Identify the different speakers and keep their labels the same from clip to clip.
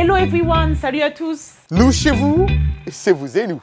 Speaker 1: Hello everyone, salut à tous.
Speaker 2: Nous chez vous, c'est vous et nous.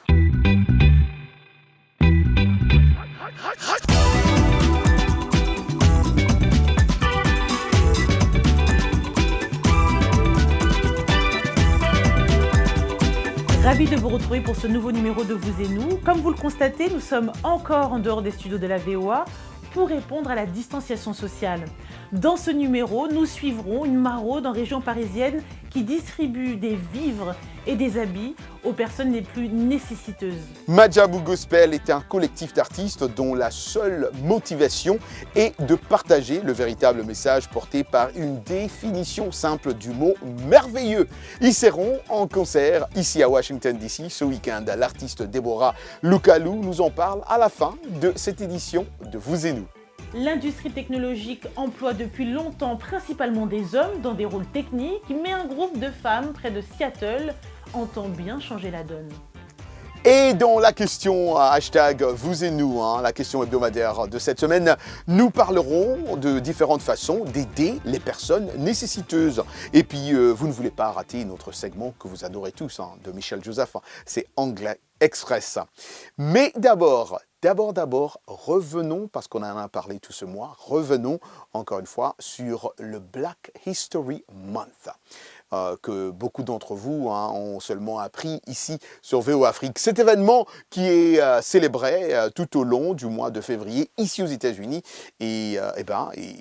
Speaker 1: Ravi de vous retrouver pour ce nouveau numéro de Vous et Nous. Comme vous le constatez, nous sommes encore en dehors des studios de la VOA pour répondre à la distanciation sociale. Dans ce numéro, nous suivrons une maraude en région parisienne qui distribue des vivres et des habits aux personnes les plus nécessiteuses.
Speaker 2: Madjabou Gospel est un collectif d'artistes dont la seule motivation est de partager le véritable message porté par une définition simple du mot merveilleux. Ils seront en concert ici à Washington DC ce week-end. L'artiste Deborah Lukalou nous en parle à la fin de cette édition de Vous et Nous.
Speaker 1: L'industrie technologique emploie depuis longtemps principalement des hommes dans des rôles techniques, mais un groupe de femmes près de Seattle entend bien changer la donne.
Speaker 2: Et dans la question hashtag Vous et Nous, la question hebdomadaire de cette semaine, nous parlerons de différentes façons d'aider les personnes nécessiteuses. Et puis, vous ne voulez pas rater notre segment que vous adorez tous, de Michel Joseph, c'est Anglais Express. Mais d'abord, revenons, parce qu'on en a parlé tout ce mois, revenons encore une fois sur le Black History Month. Que beaucoup d'entre vous ont seulement appris ici sur VO Afrique. Cet événement qui est célébré tout au long du mois de février ici aux États-Unis et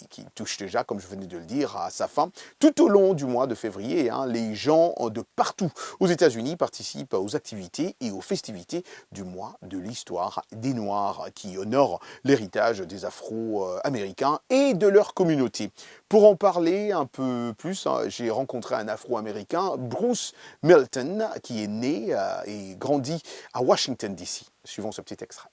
Speaker 2: qui touche déjà, comme je venais de le dire, à sa fin. Tout au long du mois de février, les gens de partout aux États-Unis participent aux activités et aux festivités du mois de l'histoire des Noirs qui honore l'héritage des Afro-Américains et de leur communauté. Pour en parler un peu plus, j'ai rencontré un Afro-Américain, Bruce Milton, qui est né et grandi à Washington DC. Suivons ce petit extrait.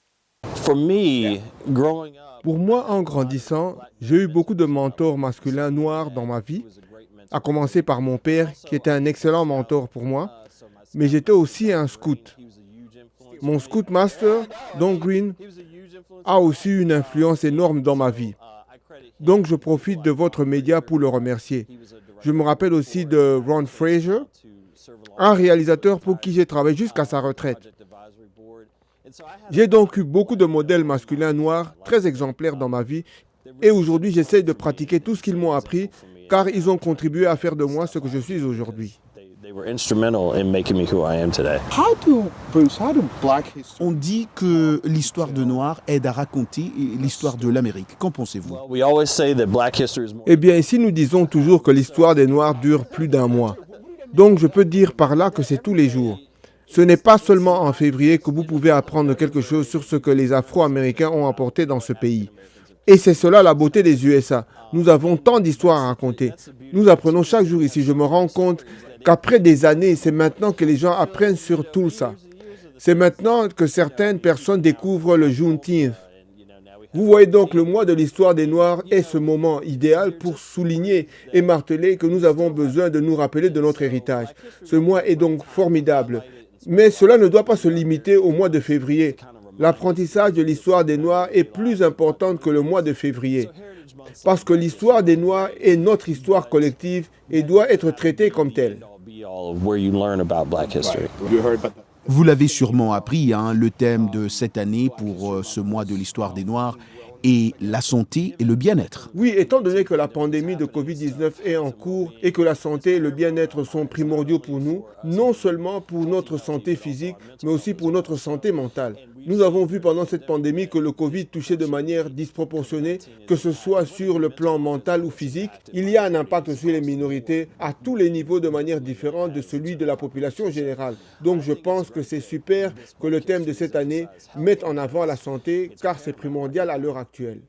Speaker 3: Pour moi, en grandissant, j'ai eu beaucoup de mentors masculins noirs dans ma vie, à commencer par mon père, qui était un excellent mentor pour moi, mais j'étais aussi un scout. Mon scout master, Don Green, a aussi une influence énorme dans ma vie. Donc, je profite de votre média pour le remercier. Je me rappelle aussi de Ron Fraser, un réalisateur pour qui j'ai travaillé jusqu'à sa retraite. J'ai donc eu beaucoup de modèles masculins noirs très exemplaires dans ma vie et aujourd'hui, j'essaie de pratiquer tout ce qu'ils m'ont appris car ils ont contribué à faire de moi ce que je suis aujourd'hui.
Speaker 4: On dit que l'histoire de Noir aide à raconter l'histoire de l'Amérique. Qu'en pensez-vous?
Speaker 3: Eh bien, ici, nous disons toujours que l'histoire des Noirs dure plus d'un mois. Donc, je peux dire par là que c'est tous les jours. Ce n'est pas seulement en février que vous pouvez apprendre quelque chose sur ce que les Afro-Américains ont apporté dans ce pays. Et c'est cela la beauté des USA. Nous avons tant d'histoires à raconter. Nous apprenons chaque jour ici. Je me rends compte qu'après des années, c'est maintenant que les gens apprennent sur tout ça. C'est maintenant que certaines personnes découvrent le Juneteenth. Vous voyez donc, le mois de l'histoire des Noirs est ce moment idéal pour souligner et marteler que nous avons besoin de nous rappeler de notre héritage. Ce mois est donc formidable. Mais cela ne doit pas se limiter au mois de février. L'apprentissage de l'histoire des Noirs est plus important que le mois de février. Parce que l'histoire des Noirs est notre histoire collective et doit être traitée comme telle.
Speaker 4: Vous l'avez sûrement appris, le thème de cette année pour ce mois de l'histoire des Noirs est la santé et le bien-être.
Speaker 3: Oui, étant donné que la pandémie de Covid-19 est en cours et que la santé et le bien-être sont primordiaux pour nous, non seulement pour notre santé physique, mais aussi pour notre santé mentale. Nous avons vu pendant cette pandémie que le Covid touchait de manière disproportionnée, que ce soit sur le plan mental ou physique. Il y a un impact sur les minorités à tous les niveaux de manière différente de celui de la population générale. Donc je pense que c'est super que le thème de cette année mette en avant la santé, car c'est primordial à l'heure actuelle.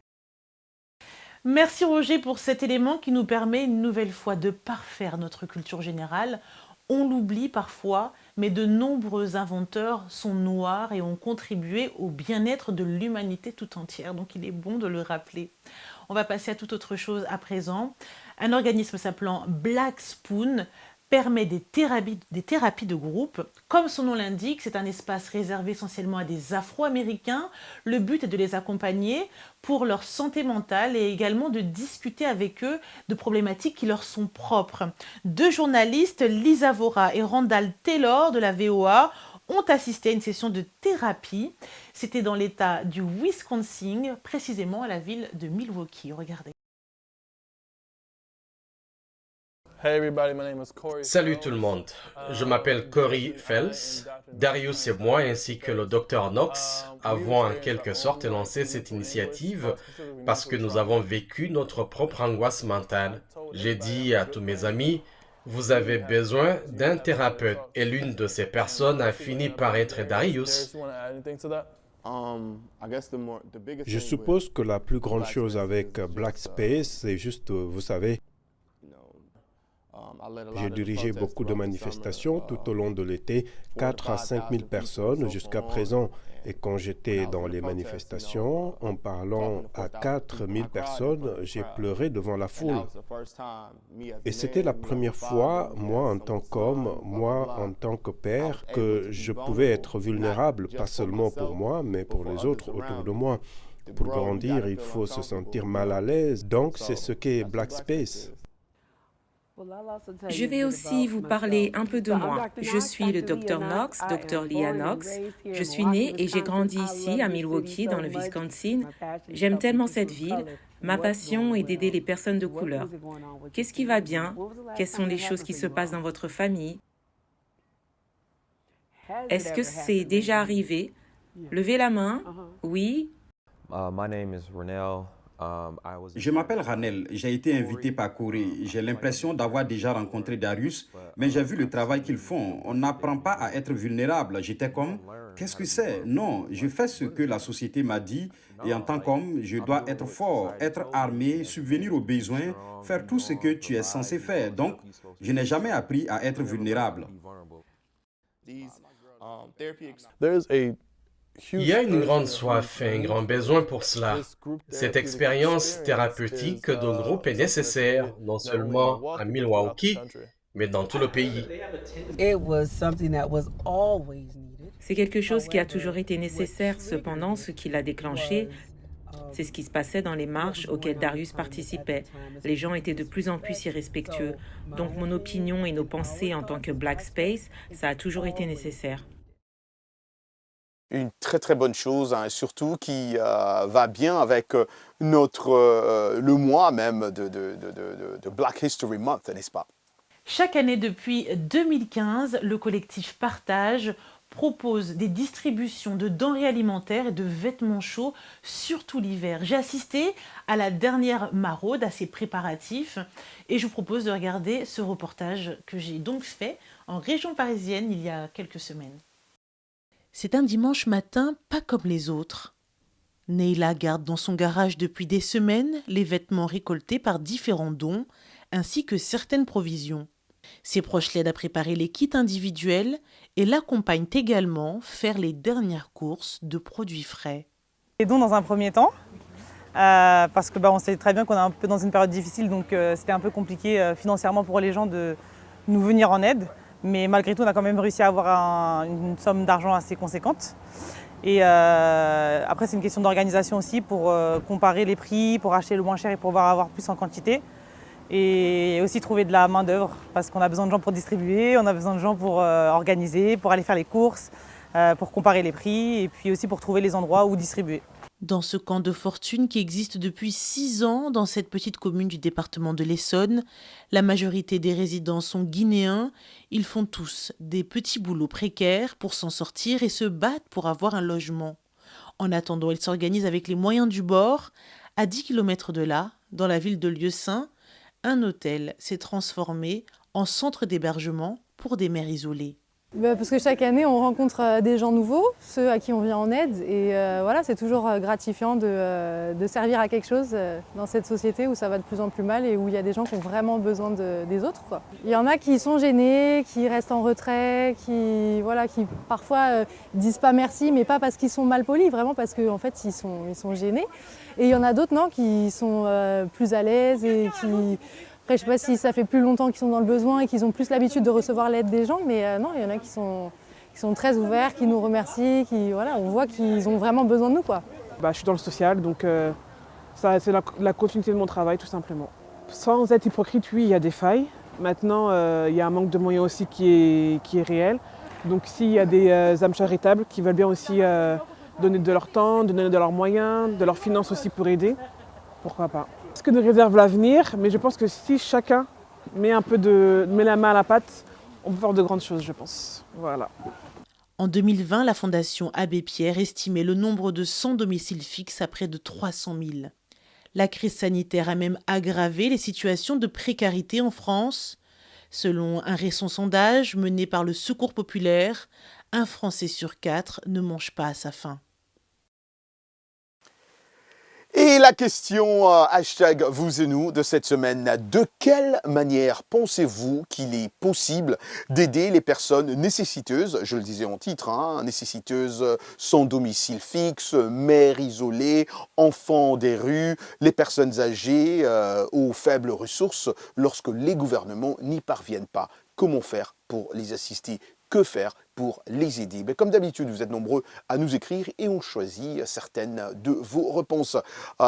Speaker 1: Merci Roger pour cet élément qui nous permet une nouvelle fois de parfaire notre culture générale. On l'oublie parfois, mais de nombreux inventeurs sont noirs et ont contribué au bien-être de l'humanité tout entière. Donc il est bon de le rappeler. On va passer à toute autre chose à présent. Un organisme s'appelant Black Spoon permet des thérapies de groupe. Comme son nom l'indique, c'est un espace réservé essentiellement à des Afro-Américains. Le but est de les accompagner pour leur santé mentale et également de discuter avec eux de problématiques qui leur sont propres. Deux journalistes, Lisa Vora et Randall Taylor de la VOA, ont assisté à une session de thérapie. C'était dans l'État du Wisconsin, précisément à la ville de Milwaukee. Regardez.
Speaker 5: Salut tout le monde, je m'appelle Corey Phelps. Darius et moi, ainsi que le Dr Knox, avons en quelque sorte lancé cette initiative parce que nous avons vécu notre propre angoisse mentale. J'ai dit à tous mes amis, vous avez besoin d'un thérapeute. Et l'une de ces personnes a fini par être Darius.
Speaker 6: Je suppose que la plus grande chose avec Black Space, c'est juste, vous savez, j'ai dirigé beaucoup de manifestations tout au long de l'été, 4 à 5 000 personnes jusqu'à présent. Et quand j'étais dans les manifestations, en parlant à 4 000 personnes, j'ai pleuré devant la foule. Et c'était la première fois, moi en tant qu'homme, moi en tant que père, que je pouvais être vulnérable, pas seulement pour moi, mais pour les autres autour de moi. Pour grandir, il faut se sentir mal à l'aise. Donc, c'est ce qu'est Black Space.
Speaker 7: Je vais aussi vous parler un peu de moi. Je suis le Dr Knox, Dr Leah Knox. Je suis née et j'ai grandi ici, à Milwaukee, dans le Wisconsin. J'aime tellement cette ville. Ma passion est d'aider les personnes de couleur. Qu'est-ce qui va bien? Quelles sont les choses qui se passent dans votre famille? Est-ce que c'est déjà arrivé? Levez la main. Oui.
Speaker 8: Je m'appelle Ranel, j'ai été invité par Corey. J'ai l'impression d'avoir déjà rencontré Darius, mais j'ai vu le travail qu'ils font. On n'apprend pas à être vulnérable. J'étais comme, qu'est-ce que c'est? Non, je fais ce que la société m'a dit et en tant qu'homme, je dois être fort, être armé, subvenir aux besoins, faire tout ce que tu es censé faire. Donc, je n'ai jamais appris à être vulnérable.
Speaker 5: Il y a une grande soif et un grand besoin pour cela. Cette expérience thérapeutique de groupe est nécessaire, non seulement à Milwaukee, mais dans tout le pays.
Speaker 7: C'est quelque chose qui a toujours été nécessaire. Cependant, ce qui l'a déclenché, c'est ce qui se passait dans les marches auxquelles Darius participait. Les gens étaient de plus en plus irrespectueux. Donc mon opinion et nos pensées en tant que Black Space, ça a toujours été nécessaire.
Speaker 2: Une très très bonne chose, hein, surtout qui va bien avec le mois même de Black History Month, n'est-ce pas?
Speaker 1: Chaque année depuis 2015, le collectif Partage propose des distributions de denrées alimentaires et de vêtements chauds, surtout l'hiver. J'ai assisté à la dernière maraude, à ces préparatifs, et je vous propose de regarder ce reportage que j'ai donc fait en région parisienne il y a quelques semaines. C'est un dimanche matin pas comme les autres. Neila garde dans son garage depuis des semaines les vêtements récoltés par différents dons, ainsi que certaines provisions. Ses proches l'aident à préparer les kits individuels et l'accompagnent également faire les dernières courses de produits frais.
Speaker 9: Les dons dans un premier temps, parce que on sait très bien qu'on est un peu dans une période difficile, donc c'était un peu compliqué financièrement pour les gens de nous venir en aide. Mais malgré tout, on a quand même réussi à avoir une somme d'argent assez conséquente. Et après, c'est une question d'organisation aussi pour comparer les prix, pour acheter le moins cher et pour pouvoir avoir plus en quantité. Et aussi trouver de la main-d'œuvre parce qu'on a besoin de gens pour distribuer, on a besoin de gens pour organiser, pour aller faire les courses, pour comparer les prix et puis aussi pour trouver les endroits où distribuer.
Speaker 1: Dans ce camp de fortune qui existe depuis 6 ans dans cette petite commune du département de l'Essonne, la majorité des résidents sont guinéens. Ils font tous des petits boulots précaires pour s'en sortir et se battent pour avoir un logement. En attendant, ils s'organisent avec les moyens du bord. À 10 km de là, dans la ville de Lieu-Saint, un hôtel s'est transformé en centre d'hébergement pour des mères isolées.
Speaker 10: Parce que chaque année, on rencontre des gens nouveaux, ceux à qui on vient en aide. Et voilà, c'est toujours gratifiant de servir à quelque chose dans cette société où ça va de plus en plus mal et où il y a des gens qui ont vraiment besoin des autres, quoi. Il y en a qui sont gênés, qui restent en retrait, qui parfois disent pas merci, mais pas parce qu'ils sont mal polis, vraiment parce qu'en fait, ils sont gênés. Et il y en a d'autres, non, qui sont plus à l'aise et qui Après, je ne sais pas si ça fait plus longtemps qu'ils sont dans le besoin et qu'ils ont plus l'habitude de recevoir l'aide des gens, mais non, il y en a qui sont très ouverts, qui nous remercient, on voit qu'ils ont vraiment besoin de nous, quoi.
Speaker 11: Je suis dans le social, donc c'est la continuité de mon travail, tout simplement. Sans être hypocrite, oui, il y a des failles. Maintenant, il y a un manque de moyens aussi qui est réel. Donc s'il y a des âmes charitables qui veulent bien aussi donner de leur temps, donner de leurs moyens, de leurs finances aussi pour aider, pourquoi pas. Ce que nous réserve l'avenir, mais je pense que si chacun met la main à la pâte, on peut faire de grandes choses, je pense. Voilà.
Speaker 1: En 2020, la Fondation Abbé Pierre estimait le nombre de sans domicile fixe à près de 300 000. La crise sanitaire a même aggravé les situations de précarité en France. Selon un récent sondage mené par le Secours populaire, un Français sur 4 ne mange pas à sa faim.
Speaker 2: Et la question hashtag vous et nous de cette semaine, de quelle manière pensez-vous qu'il est possible d'aider les personnes nécessiteuses, je le disais en titre, nécessiteuses sans domicile fixe, mères isolées, enfants des rues, les personnes âgées aux faibles ressources lorsque les gouvernements n'y parviennent pas? Comment faire pour les assister? Que faire pour les aider? Mais comme d'habitude, vous êtes nombreux à nous écrire et on choisit certaines de vos réponses.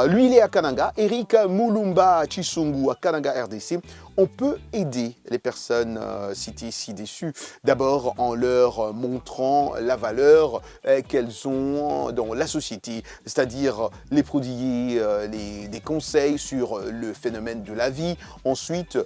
Speaker 2: Lui, il est à Kananga. Eric Mulumba Chisungu à Kananga, RDC. On peut aider les personnes citées ci-dessus. D'abord en leur montrant la valeur qu'elles ont dans la société, c'est-à-dire les prodiguer des conseils sur le phénomène de la vie. Ensuite,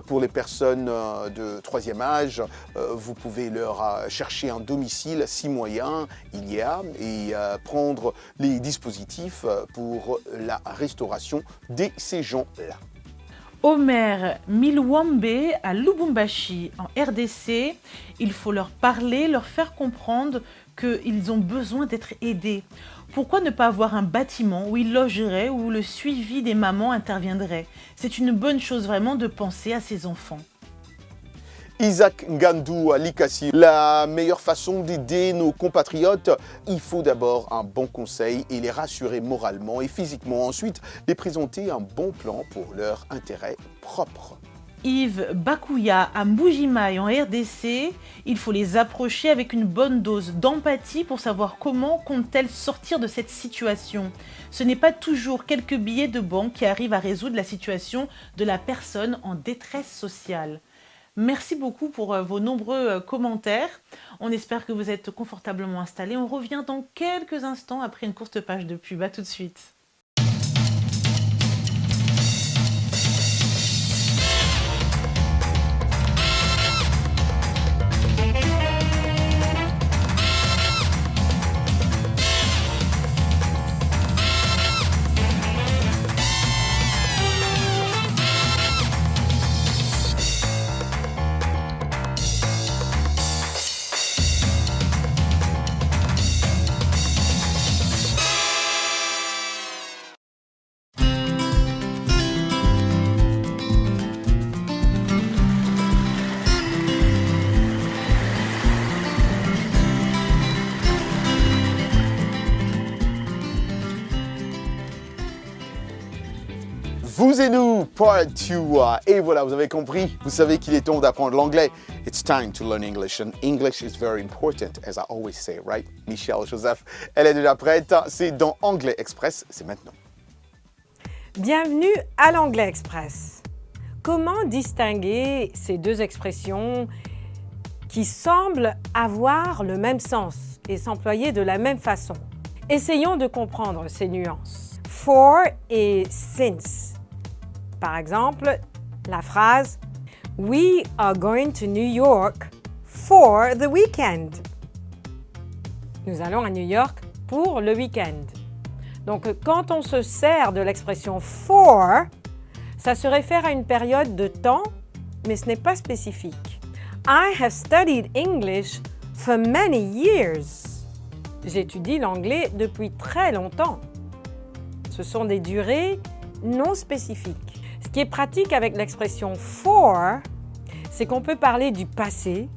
Speaker 2: pour les personnes de troisième âge, vous pouvez leur chercher un domicile si moyen il y a et prendre les dispositifs pour la restauration de ces gens-là.
Speaker 1: Omer Milwambe à Lubumbashi en RDC, il faut leur parler, leur faire comprendre qu'ils ont besoin d'être aidés. Pourquoi ne pas avoir un bâtiment où ils logeraient, où le suivi des mamans interviendrait? C'est une bonne chose vraiment de penser à ces enfants.
Speaker 2: Isaac Ngandou à Likasi, la meilleure façon d'aider nos compatriotes, il faut d'abord un bon conseil et les rassurer moralement et physiquement. Ensuite, les présenter un bon plan pour leur intérêt propre.
Speaker 1: Yves Bakouya à Mbujimaï en RDC, il faut les approcher avec une bonne dose d'empathie pour savoir comment comptent-elles sortir de cette situation. Ce n'est pas toujours quelques billets de banque qui arrivent à résoudre la situation de la personne en détresse sociale. Merci beaucoup pour vos nombreux commentaires. On espère que vous êtes confortablement installés. On revient dans quelques instants après une courte page de pub. À tout de suite.
Speaker 2: Vous et nous, part 2. Et voilà, vous avez compris, vous savez qu'il est temps d'apprendre l'anglais. It's time to learn English, and English is very important, as I always say, right? Michelle Joseph, elle est déjà prête. C'est dans Anglais Express, c'est maintenant.
Speaker 12: Bienvenue à l'Anglais Express. Comment distinguer ces deux expressions qui semblent avoir le même sens et s'employer de la même façon? Essayons de comprendre ces nuances. For et since. Par exemple, la phrase « We are going to New York for the weekend ». Nous allons à New York pour le week-end. Donc, quand on se sert de l'expression « for », ça se réfère à une période de temps, mais ce n'est pas spécifique. « I have studied English for many years ». J'étudie l'anglais depuis très longtemps. Ce sont des durées non spécifiques. Ce qui est pratique avec l'expression « for », c'est qu'on peut parler du passé,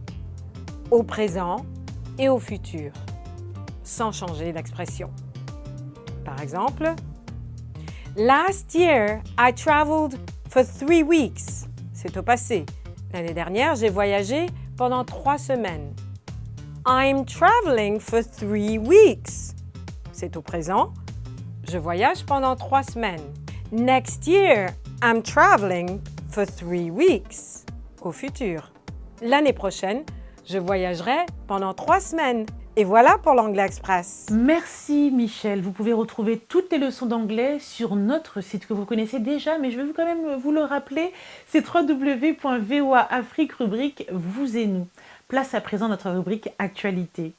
Speaker 12: au présent et au futur, sans changer l'expression. Par exemple, « Last year, I traveled for 3 weeks ». c'est au passé. L'année dernière, j'ai voyagé pendant 3 semaines. I'm traveling for 3 weeks. C'est au présent. Je voyage pendant 3 semaines. Next year, I'm traveling for 3 weeks. Au futur. L'année prochaine, je voyagerai pendant 3 semaines. Et voilà pour l'Anglais Express.
Speaker 1: Merci Michel. Vous pouvez retrouver toutes les leçons d'anglais sur notre site que vous connaissez déjà, mais je vais quand même vous le rappeler, c'est www.voaafrique rubrique Vous et nous. Place à présent notre rubrique Actualité.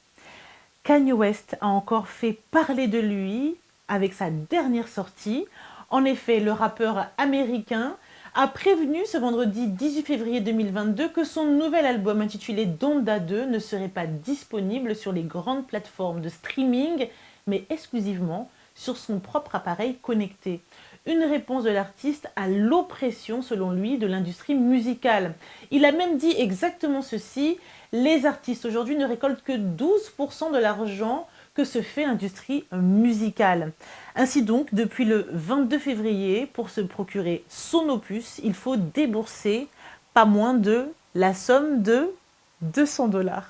Speaker 1: Kanye West a encore fait parler de lui avec sa dernière sortie. En effet, le rappeur américain a prévenu ce vendredi 18 février 2022 que son nouvel album intitulé Donda 2 ne serait pas disponible sur les grandes plateformes de streaming, mais exclusivement sur son propre appareil connecté. Une réponse de l'artiste à l'oppression, selon lui, de l'industrie musicale. Il a même dit exactement ceci: les artistes aujourd'hui ne récoltent que 12% de l'argent que se fait l'industrie musicale. Ainsi donc, depuis le 22 février, pour se procurer son opus, il faut débourser pas moins de la somme de $200.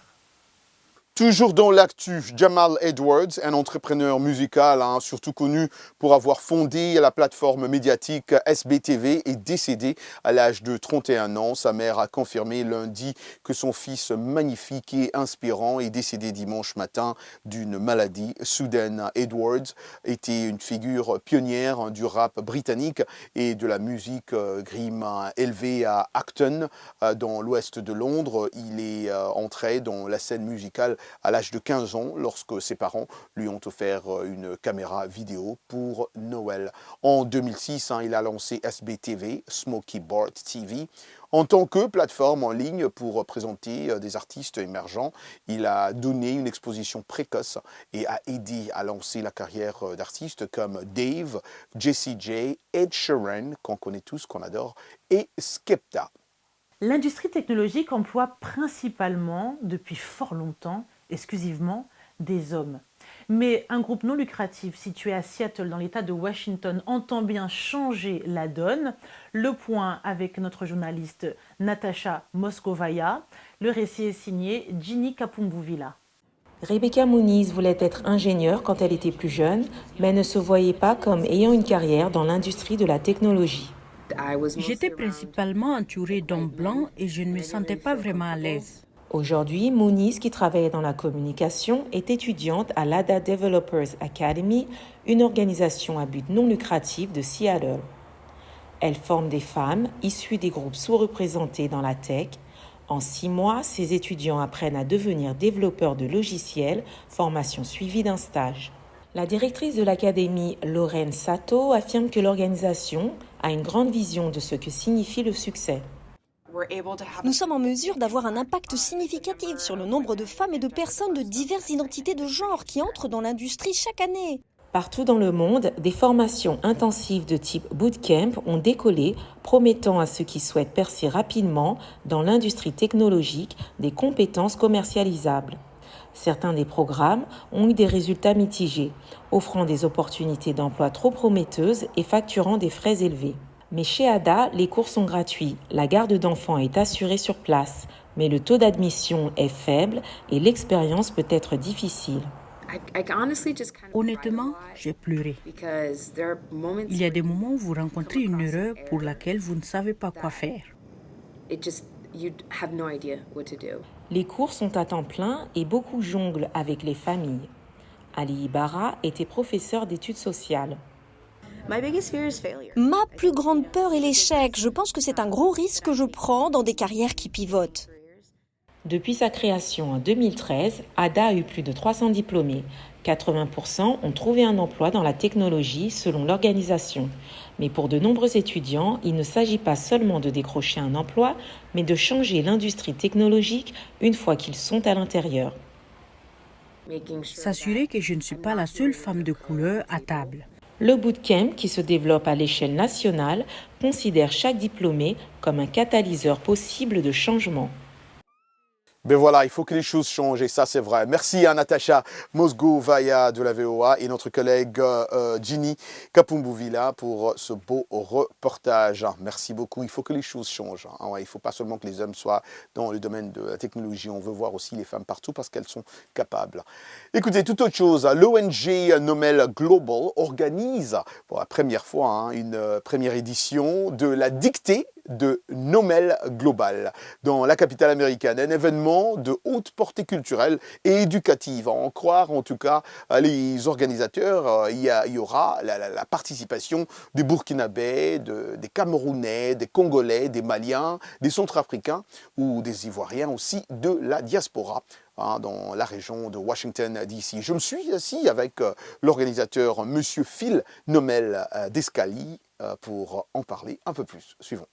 Speaker 2: Toujours dans l'actu, Jamal Edwards, un entrepreneur musical, surtout connu pour avoir fondé la plateforme médiatique SBTV, est décédé à l'âge de 31 ans. Sa mère a confirmé lundi que son fils magnifique et inspirant est décédé dimanche matin d'une maladie soudaine. Edwards était une figure pionnière du rap britannique et de la musique grime. Élevé à Acton, dans l'ouest de Londres, il est entré dans la scène musicale à l'âge de 15 ans, lorsque ses parents lui ont offert une caméra vidéo pour Noël. En 2006, il a lancé SBTV, Smoky Board TV, en tant que plateforme en ligne pour présenter des artistes émergents. Il a donné une exposition précoce et a aidé à lancer la carrière d'artistes comme Dave, Jessie J, Ed Sheeran, qu'on connaît tous, qu'on adore, et Skepta.
Speaker 1: L'industrie technologique emploie principalement, depuis fort longtemps, exclusivement des hommes. Mais un groupe non lucratif situé à Seattle, dans l'État de Washington, entend bien changer la donne. Le point avec notre journaliste Natasha Moskovaya. Le récit est signé Ginny Kapumbuvila.
Speaker 7: Rebecca Muniz voulait être ingénieure quand elle était plus jeune, mais ne se voyait pas comme ayant une carrière dans l'industrie de la technologie.
Speaker 13: J'étais principalement entourée d'hommes blancs et je ne me sentais pas vraiment à l'aise.
Speaker 7: Aujourd'hui, Muniz, qui travaillait dans la communication, est étudiante à l'ADA Developers Academy, une organisation à but non lucratif de Seattle. Elle forme des femmes issues des groupes sous-représentés dans la tech. En 6 mois, ces étudiants apprennent à devenir développeurs de logiciels, formation suivie d'un stage. La directrice de l'académie, Lauren Sato, affirme que l'organisation a une grande vision de ce que signifie le succès.
Speaker 14: Nous sommes en mesure d'avoir un impact significatif sur le nombre de femmes et de personnes de diverses identités de genre qui entrent dans l'industrie chaque année.
Speaker 7: Partout dans le monde, des formations intensives de type bootcamp ont décollé, promettant à ceux qui souhaitent percer rapidement dans l'industrie technologique des compétences commercialisables. Certains des programmes ont eu des résultats mitigés, offrant des opportunités d'emploi trop prometteuses et facturant des frais élevés. Mais chez ADA, les cours sont gratuits, la garde d'enfants est assurée sur place, mais le taux d'admission est faible et l'expérience peut être difficile.
Speaker 13: Honnêtement, j'ai pleuré. Il y a des moments où vous rencontrez une erreur pour laquelle vous ne savez pas quoi faire.
Speaker 7: Les cours sont à temps plein et beaucoup jonglent avec les familles. Ali Ibarra était professeur d'études sociales.
Speaker 14: Ma plus grande peur est l'échec. Je pense que c'est un gros risque que je prends dans des carrières qui pivotent.
Speaker 7: Depuis sa création en 2013, ADA a eu plus de 300 diplômés. 80% ont trouvé un emploi dans la technologie selon l'organisation. Mais pour de nombreux étudiants, il ne s'agit pas seulement de décrocher un emploi, mais de changer l'industrie technologique une fois qu'ils sont à l'intérieur.
Speaker 13: S'assurer que je ne suis pas la seule femme de couleur à table.
Speaker 7: Le bootcamp, qui se développe à l'échelle nationale, considère chaque diplômé comme un catalyseur possible de changement.
Speaker 2: Ben voilà, il faut que les choses changent et ça c'est vrai. Merci à Natacha Mosgovaya de la VOA et notre collègue Ginny Kapumbuvila pour ce beau reportage. Merci beaucoup, il faut que les choses changent. Il ne faut pas seulement que les hommes soient dans le domaine de la technologie, on veut voir aussi les femmes partout parce qu'elles sont capables. Écoutez, toute autre chose, l'ONG Nomel Global organise pour la première fois une première édition de la dictée de Nomel Global dans la capitale américaine, un événement de haute portée culturelle et éducative. À en croire en tout cas les organisateurs, il y aura la participation des Burkinabés, des Camerounais, des Congolais, des Maliens, des Centrafricains ou des Ivoiriens aussi de la diaspora dans la région de Washington DC. Je me suis assis avec l'organisateur Monsieur Phil Nomel d'Escali pour en parler un peu plus. Suivons.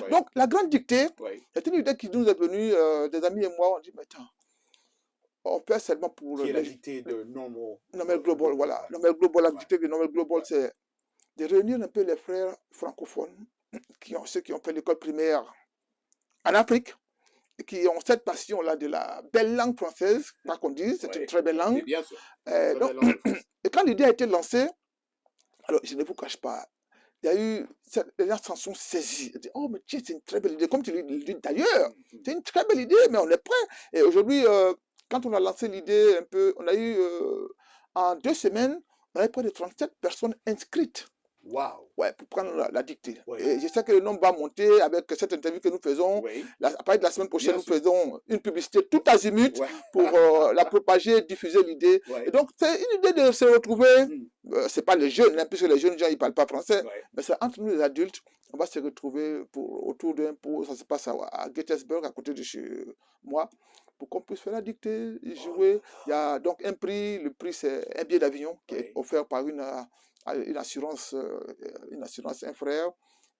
Speaker 15: Ouais. Donc, la grande dictée, c'est une idée qui nous est venue, des amis et moi, on dit, mais attends, on fait seulement pour...
Speaker 2: Qui est la dictée de
Speaker 15: Nomel Global, voilà. Nomel Global, la dictée de Nomel Global, c'est de réunir un peu les frères francophones, ceux qui ont fait l'école primaire en Afrique, et qui ont cette passion-là de la belle langue française, pas qu'on dise, c'est une très belle langue.
Speaker 2: Bien sûr.
Speaker 15: Et quand l'idée a été lancée, alors je ne vous cache pas, il y a eu, les gens s'en sont saisis. Ils disent, oh, mais tiens, c'est une très belle idée. Comme tu le dis d'ailleurs, c'est une très belle idée, mais on est prêt. Et aujourd'hui, quand on a lancé l'idée un peu, on a eu, en 2 semaines, on avait près de 37 personnes inscrites.
Speaker 2: Waouh!
Speaker 15: Ouais, pour prendre la dictée. Et je sais que le nombre va monter avec cette interview que nous faisons. À partir de la semaine prochaine, nous faisons une publicité tout azimut pour la propager, diffuser l'idée. Et donc, c'est une idée de se retrouver. C'est pas les jeunes, puisque les jeunes gens, ils parlent pas français. Mais c'est entre nous les adultes. On va se retrouver autour d'un pot. Ça se passe à Gettysburg, à côté de chez moi, pour qu'on puisse faire la dictée, jouer. Il y a donc un prix. Le prix, c'est un billet d'avion qui est offert par une assurance, un frère.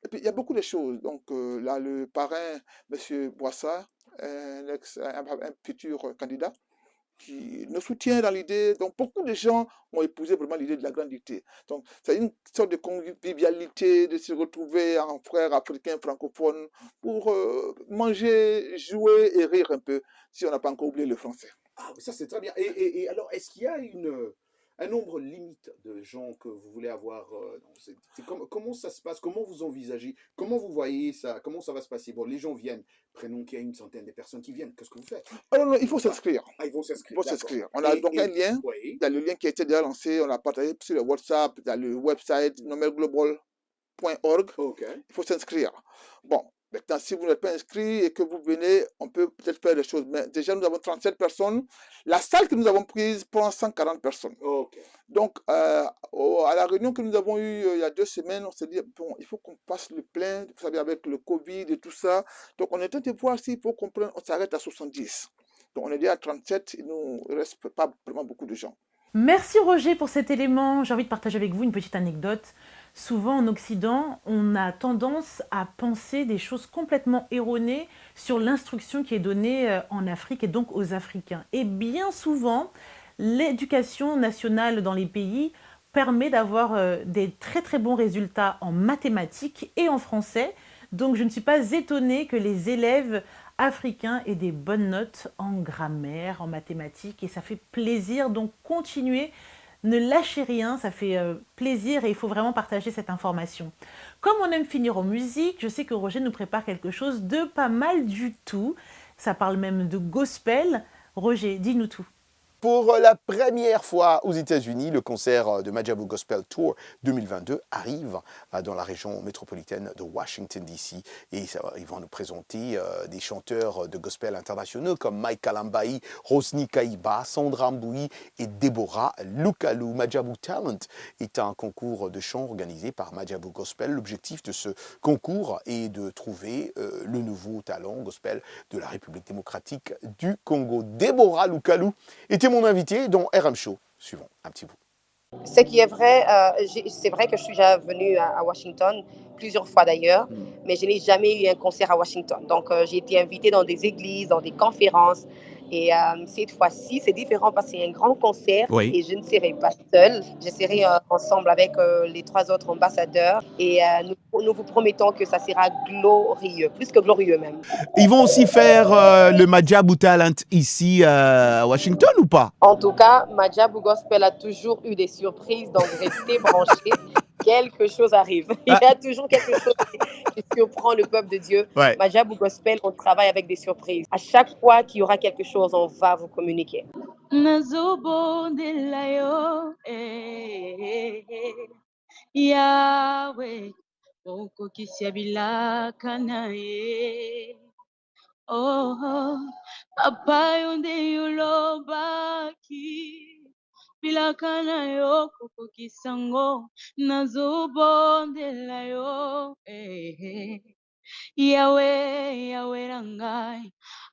Speaker 15: Et puis, il y a beaucoup de choses. Donc, là, le parrain, M. Boissard, un futur candidat, qui nous soutient dans l'idée. Donc, beaucoup de gens ont épousé vraiment l'idée de la grande dictée. Donc, c'est une sorte de convivialité, de se retrouver en frères africains francophones pour manger, jouer et rire un peu, si on n'a pas encore oublié le français.
Speaker 2: Ah, ça, c'est très bien. Et alors, est-ce qu'il y a un nombre limite de gens que vous voulez avoir comment ça se passe? Comment vous envisagez? Comment vous voyez ça? Comment ça va se passer? Bon, les gens viennent. Prenons qu'il y a une centaine de personnes qui viennent. Qu'est-ce que vous faites?
Speaker 15: Alors, non, il faut s'inscrire.
Speaker 2: Ah, ils vont s'inscrire.
Speaker 15: Il faut s'inscrire. On a donc un lien. Il y a le lien qui a été déjà lancé. On l'a partagé sur le WhatsApp. Il y a le website nomelglobal.org. Il faut s'inscrire. Bon. Maintenant, si vous n'êtes pas inscrit et que vous venez, on peut peut-être faire des choses. Mais déjà, nous avons 37 personnes. La salle que nous avons prise prend 140 personnes. Donc, à la réunion que nous avons eue il y a 2 semaines, on s'est dit, bon, il faut qu'on passe le plein, vous savez, avec le Covid et tout ça. Donc, on est en train de voir s'il faut qu'on s'arrête à 70. Donc, on est déjà à 37, il ne nous reste pas vraiment beaucoup de gens.
Speaker 1: Merci Roger pour cet élément. J'ai envie de partager avec vous une petite anecdote. Souvent en Occident, on a tendance à penser des choses complètement erronées sur l'instruction qui est donnée en Afrique et donc aux Africains. Et bien souvent, l'éducation nationale dans les pays permet d'avoir des très très bons résultats en mathématiques et en français. Donc je ne suis pas étonnée que les élèves africains aient des bonnes notes en grammaire, en mathématiques, et ça fait plaisir. Donc continuez, ne lâchez rien, ça fait plaisir et il faut vraiment partager cette information. Comme on aime finir en musique, je sais que Roger nous prépare quelque chose de pas mal du tout. Ça parle même de gospel. Roger, dis-nous tout.
Speaker 2: Pour la première fois aux États-Unis, le concert de Majabu Gospel Tour 2022 arrive dans la région métropolitaine de Washington DC et ils vont nous présenter des chanteurs de gospel internationaux comme Mike Kalambayi, Rosny Kaiba, Sandra Mboui et Deborah Lukalu. Majabu Talent est un concours de chant organisé par Majabu Gospel. L'objectif de ce concours est de trouver le nouveau talent gospel de la République démocratique du Congo. Deborah Lukalu était mon invité dans RM Show. Suivons un petit bout.
Speaker 16: Ce qui est vrai, c'est vrai que je suis déjà venue à Washington, plusieurs fois d'ailleurs, mais je n'ai jamais eu un concert à Washington. Donc, j'ai été invitée dans des églises, dans des conférences, Et cette fois-ci, c'est différent parce qu'il y a un grand concert
Speaker 4: Oui.
Speaker 16: et je ne serai pas seule. Je serai ensemble avec les 3 autres ambassadeurs et nous vous promettons que ça sera glorieux, plus que glorieux même.
Speaker 4: Ils vont aussi faire le Madjabou Talent ici à Washington ou pas?
Speaker 16: En tout cas, Madjabou Gospel a toujours eu des surprises, donc restez branchés. Quelque chose arrive. Il y a toujours quelque chose qui surprend le peuple de Dieu.
Speaker 4: Ouais.
Speaker 16: Madjabou Gospel, on travaille avec des surprises. À chaque fois qu'il y aura quelque chose, on va vous communiquer.
Speaker 17: Yahweh, oh, papa yonde yulobaki. Bilakana yo koko kisango nazobondela yo Yahweh Yahweh rangai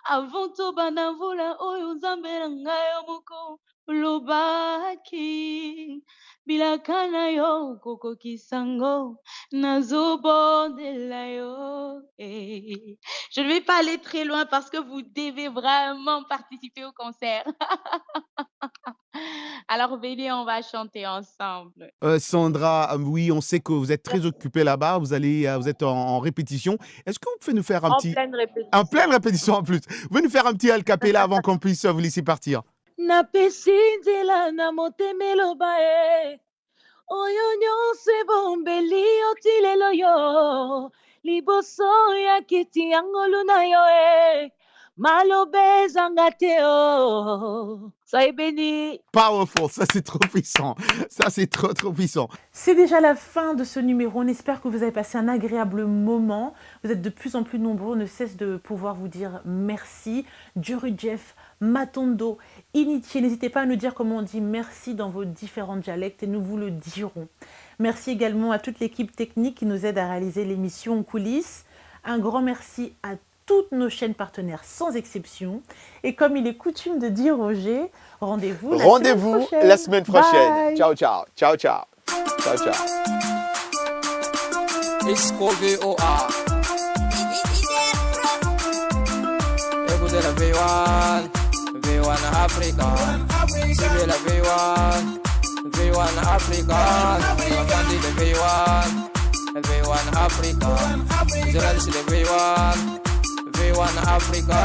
Speaker 17: avant to banavula oyo nzambe rangai moko lobaki bilakana yo koko kisango nazobondela yo Je ne vais pas aller très loin parce que vous devez vraiment participer au concert. Alors, venez, on va chanter ensemble.
Speaker 4: Sandra, oui, on sait que vous êtes très occupée là-bas. Vous êtes en répétition. Est-ce que vous pouvez nous faire un petit...
Speaker 16: pleine répétition.
Speaker 4: En pleine répétition en plus. Vous pouvez nous faire un petit a cappella avant qu'on puisse vous laisser partir?
Speaker 17: Na pesinzela na motemelo bae. Oyo nyonse bombeli otilelo yo. Liboso ya kiti yangolu na yo Malobe zangateo. Soyez bénis.
Speaker 4: Powerful, ça c'est trop puissant. Ça c'est trop puissant.
Speaker 1: C'est déjà la fin de ce numéro. On espère que vous avez passé un agréable moment. Vous êtes de plus en plus nombreux. On ne cesse de pouvoir vous dire merci. Djuru Jeff, Matondo, Initié. N'hésitez pas à nous dire comment on dit merci dans vos différents dialectes et nous vous le dirons. Merci également à toute l'équipe technique qui nous aide à réaliser l'émission en coulisses. Un grand merci à toutes nos chaînes partenaires sans exception. Et comme il est coutume de dire Roger, rendez-vous
Speaker 2: la semaine prochaine.
Speaker 1: Bye.
Speaker 2: Ciao, ciao. Ciao, ciao. Ciao, ciao.
Speaker 18: Isco VOA. Écoutez la V1, V1 Africa. Suivez la V1, V1 Africa. Entendez le V1, V1 Africa. Journaliste de V1, V1 Africa.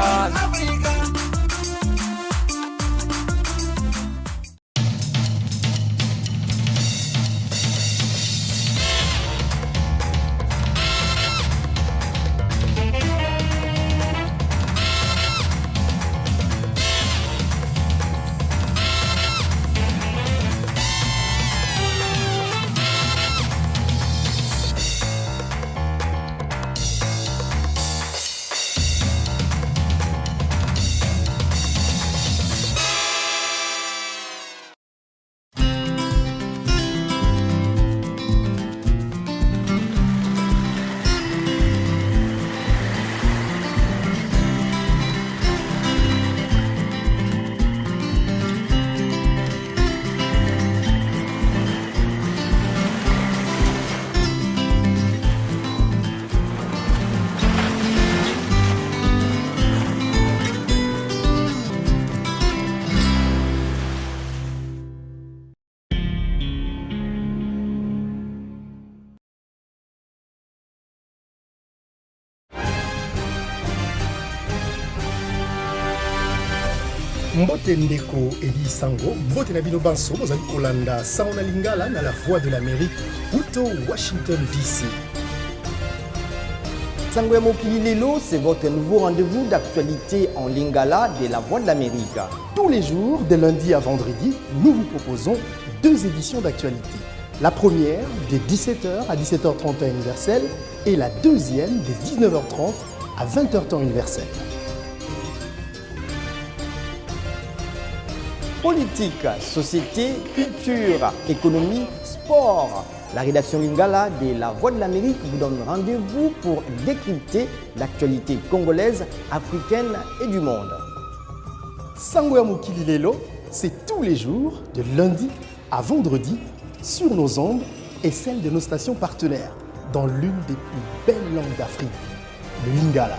Speaker 19: Mbote ndeko Eli Sango, mbote na bino banso, bozali kolanda Saona Lingala na la voix de l'Amérique, Uto, Washington DC.
Speaker 20: Sango ya Mokili Lelo, c'est votre nouveau rendez-vous d'actualité en Lingala de la voix de l'Amérique.
Speaker 19: Tous les jours, de lundi à vendredi, nous vous proposons 2 éditions d'actualité. La première, de 17h à 17h30 temps universel, et la deuxième, de 19h30 à 20h temps universel.
Speaker 20: Politique, société, culture, économie, sport. La rédaction Lingala de la Voix de l'Amérique vous donne rendez-vous pour décrypter l'actualité congolaise, africaine et du monde.
Speaker 19: Sango ya Mokili Lelo, c'est tous les jours, de lundi à vendredi, sur nos ondes et celles de nos stations partenaires, dans l'une des plus belles langues d'Afrique, le Lingala.